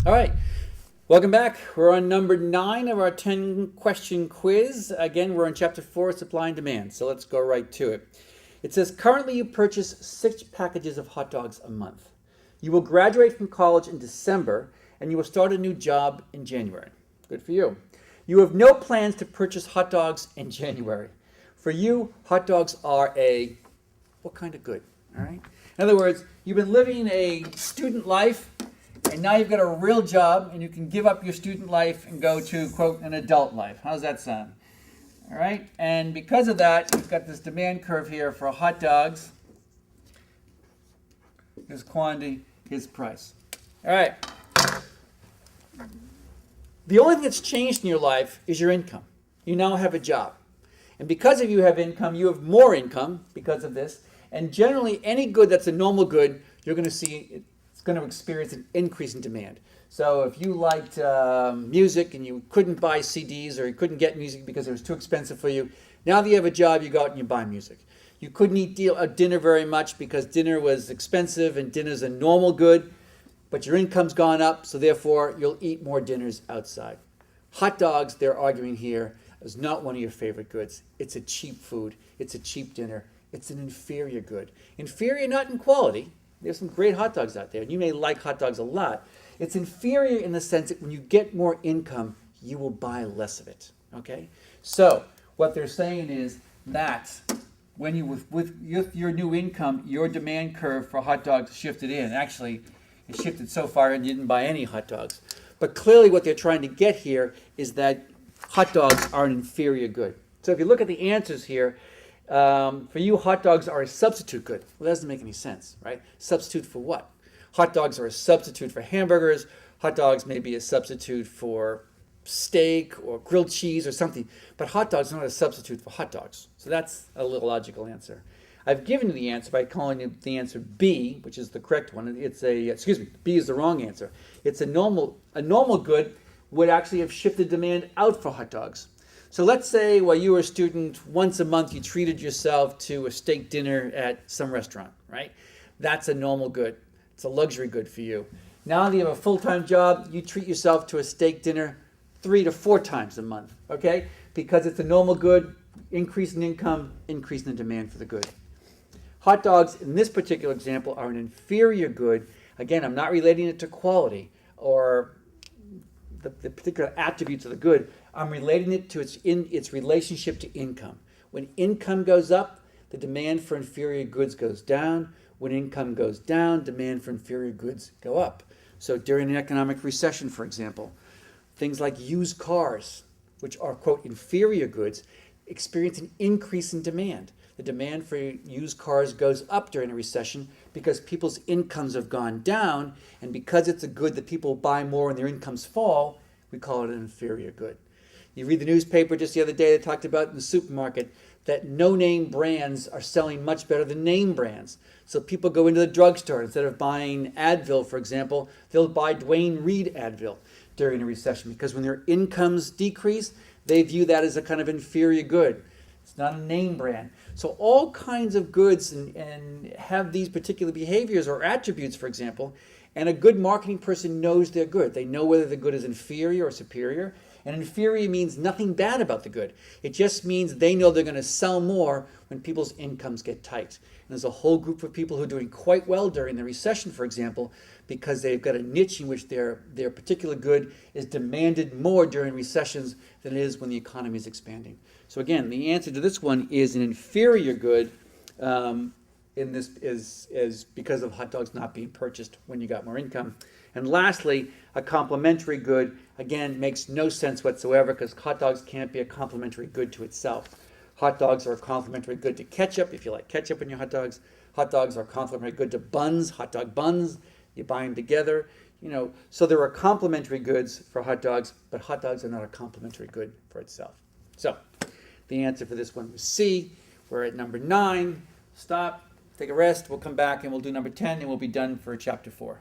All right, welcome back. We're on number 9 of our 10-question quiz. Again, we're on chapter 4, supply and demand. So let's go right to it. It says, currently you purchase 6 packages of hot dogs a month. You will graduate from college in December, and you will start a new job in January. Good for you. You have no plans to purchase hot dogs in January. For you, hot dogs are what kind of good? All right. In other words, you've been living a student life, and now you've got a real job, and you can give up your student life and go to, quote, an adult life. How's that sound? All right. And because of that, you've got this demand curve here for hot dogs. Here's quantity, here's price. All right. The only thing that's changed in your life is your income. You now have a job. And because of you have income, you have more income because of this. And generally, any good that's a normal good, you're going to see it's going to experience an increase in demand. So if you liked music and you couldn't buy CDs or you couldn't get music because it was too expensive for you, now that you have a job, you go out and you buy music. You couldn't eat dinner very much because dinner was expensive and dinner's a normal good. But your income's gone up, so therefore you'll eat more dinners outside. Hot dogs, they're arguing here, is not one of your favorite goods. It's a cheap food. It's a cheap dinner. It's an inferior good. Inferior not in quality. There's some great hot dogs out there, and you may like hot dogs a lot. It's inferior in the sense that when you get more income, you will buy less of it. Okay? So what they're saying is that when you with your new income, your demand curve for hot dogs shifted in. Actually, it shifted so far and you didn't buy any hot dogs. But clearly what they're trying to get here is that hot dogs are an inferior good. So if you look at the answers here, for you, hot dogs are a substitute good. Well, that doesn't make any sense, right? Substitute for what? Hot dogs are a substitute for hamburgers. Hot dogs may be a substitute for steak or grilled cheese or something. But hot dogs are not a substitute for hot dogs. So that's a logical answer. I've given you the answer by calling it the answer B, which is the correct one. It's B is the wrong answer. It's a normal good would actually have shifted demand out for hot dogs. So let's say while you were a student, once a month you treated yourself to a steak dinner at some restaurant, right? That's a normal good. It's a luxury good for you. Now that you have a full-time job, you treat yourself to a steak dinner 3 to 4 times a month, okay? Because it's a normal good, increase in income, increase in the demand for the good. Hot dogs, in this particular example, are an inferior good. Again, I'm not relating it to quality or the particular attributes of the good. I'm relating it to its relationship to income. When income goes up, the demand for inferior goods goes down. When income goes down, demand for inferior goods go up. So during an economic recession, for example, things like used cars, which are, quote, inferior goods, experience an increase in demand. The demand for used cars goes up during a recession because people's incomes have gone down, and because it's a good that people buy more and their incomes fall, we call it an inferior good. You read the newspaper just the other day that talked about in the supermarket that no-name brands are selling much better than name brands. So people go into the drugstore. Instead of buying Advil, for example, they'll buy Dwayne Reed Advil during a recession because when their incomes decrease, they view that as a kind of inferior good. It's not a name brand. So all kinds of goods and have these particular behaviors or attributes, for example, and a good marketing person knows they're good. They know whether the good is inferior or superior. And inferior means nothing bad about the good. It just means they know they're going to sell more when people's incomes get tight. And there's a whole group of people who are doing quite well during the recession, for example, because they've got a niche in which their particular good is demanded more during recessions than it is when the economy is expanding. So again, the answer to this one is an inferior good. In this is because of hot dogs not being purchased when you got more income. And lastly, a complementary good, again, makes no sense whatsoever because hot dogs can't be a complementary good to itself. Hot dogs are a complementary good to ketchup, if you like ketchup in your hot dogs. Hot dogs are complementary good to buns, hot dog buns. You buy them together. So there are complementary goods for hot dogs, but hot dogs are not a complementary good for itself. So the answer for this one was C. We're at number 9. Stop, take a rest. We'll come back and we'll do number 10 and we'll be done for chapter 4.